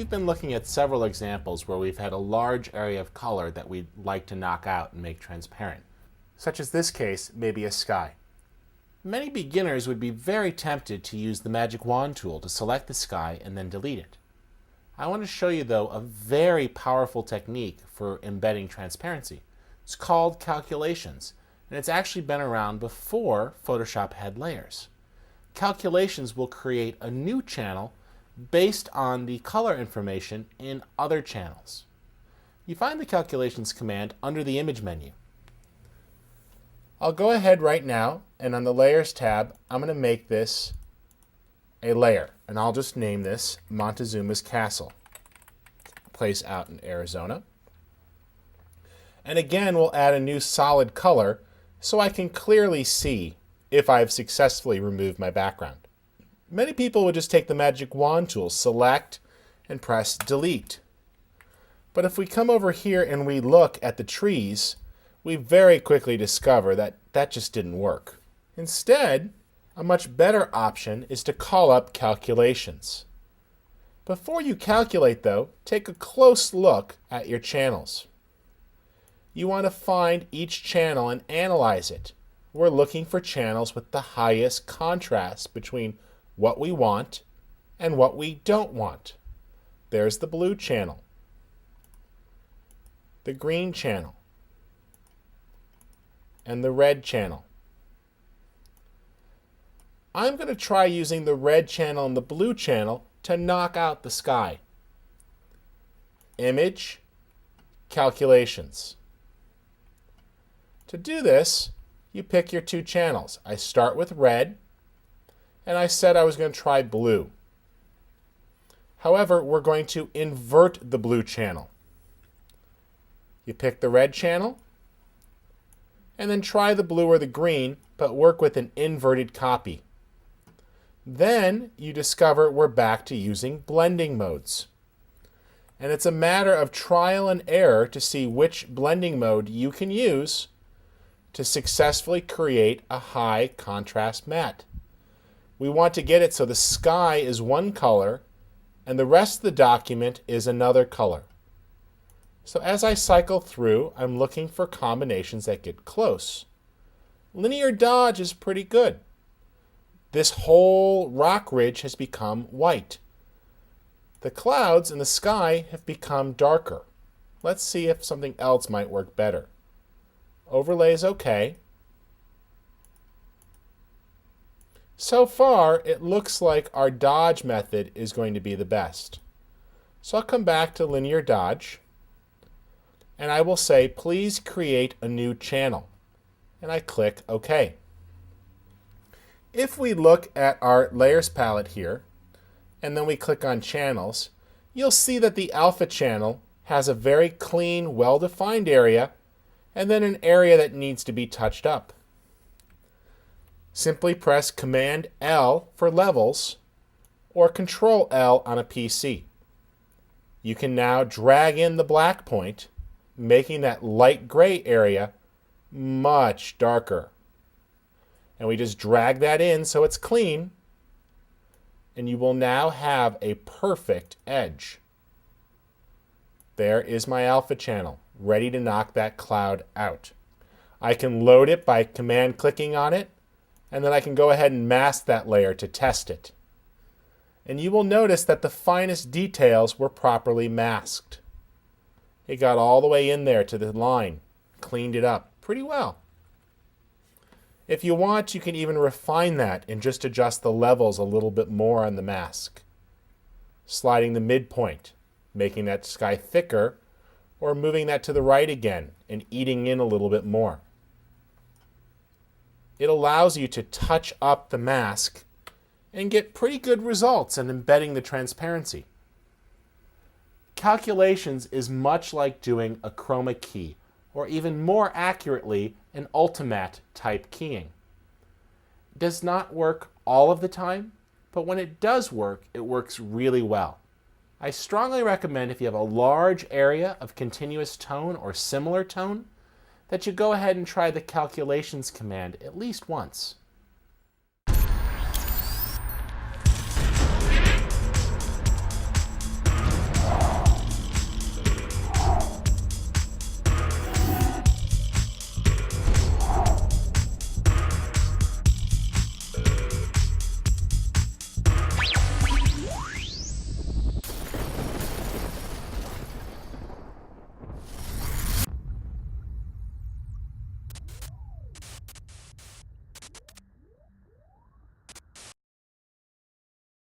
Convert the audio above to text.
we've been looking at several examples where we've had a large area of color that we'd like to knock out and make transparent, such as this case, maybe a sky. Many beginners would be very tempted to use the magic wand tool to select the sky and then delete it. I want to show you, though, a very powerful technique for embedding transparency. It's called calculations, and it's actually been around before Photoshop had layers. Calculations will create a new channel based on the color information in other channels. You find the calculations command under the image menu. I'll go ahead right now, and on the layers tab, I'm going to make this a layer, and I'll just name this Montezuma's Castle. Place out in Arizona. And again, we'll add a new solid color so I can clearly see if I've successfully removed my background. Many people would just take the magic wand tool, select, and press delete. But if we come over here and we look at the trees, we very quickly discover that that just didn't work. Instead, a much better option is to call up calculations. Before you calculate, though, take a close look at your channels. You want to find each channel and analyze it. We're looking for channels with the highest contrast between what we want and what we don't want. There's the blue channel, the green channel, and the red channel. I'm going to try using the red channel and the blue channel to knock out the sky. Image, calculations. To do this, you pick your two channels. I start with red, and I said I was going to try blue. However, we're going to invert the blue channel. You pick the red channel, and then try the blue or the green, but work with an inverted copy. Then you discover we're back to using blending modes. And it's a matter of trial and error to see which blending mode you can use to successfully create a high contrast matte. We want to get it so the sky is one color and the rest of the document is another color. So as I cycle through, I'm looking for combinations that get close. Linear dodge is pretty good. This whole rock ridge has become white. The clouds in the sky have become darker. Let's see if something else might work better. Overlay is okay. So far, it looks like our dodge method is going to be the best. So I'll come back to linear dodge, and I will say, please create a new channel. And I click OK. If we look at our layers palette here, and then we click on channels, you'll see that the alpha channel has a very clean, well-defined area, and then an area that needs to be touched up. Simply press Command L for levels or Control L on a PC. You can now drag in the black point, making that light gray area much darker. And we just drag that in so it's clean, and you will now have a perfect edge. There is my alpha channel, ready to knock that cloud out. I can load it by command clicking on it, and then I can go ahead and mask that layer to test it. And you will notice that the finest details were properly masked. It got all the way in there to the line, cleaned it up pretty well. If you want, you can even refine that and just adjust the levels a little bit more on the mask. Sliding the midpoint, making that sky thicker, or moving that to the right again and eating in a little bit more. It allows you to touch up the mask and get pretty good results in embedding the transparency. Calculations is much like doing a chroma key, or even more accurately, an Ultimatte type keying. It does not work all of the time, but when it does work, it works really well. I strongly recommend, if you have a large area of continuous tone or similar tone, that you go ahead and try the calculations command at least once.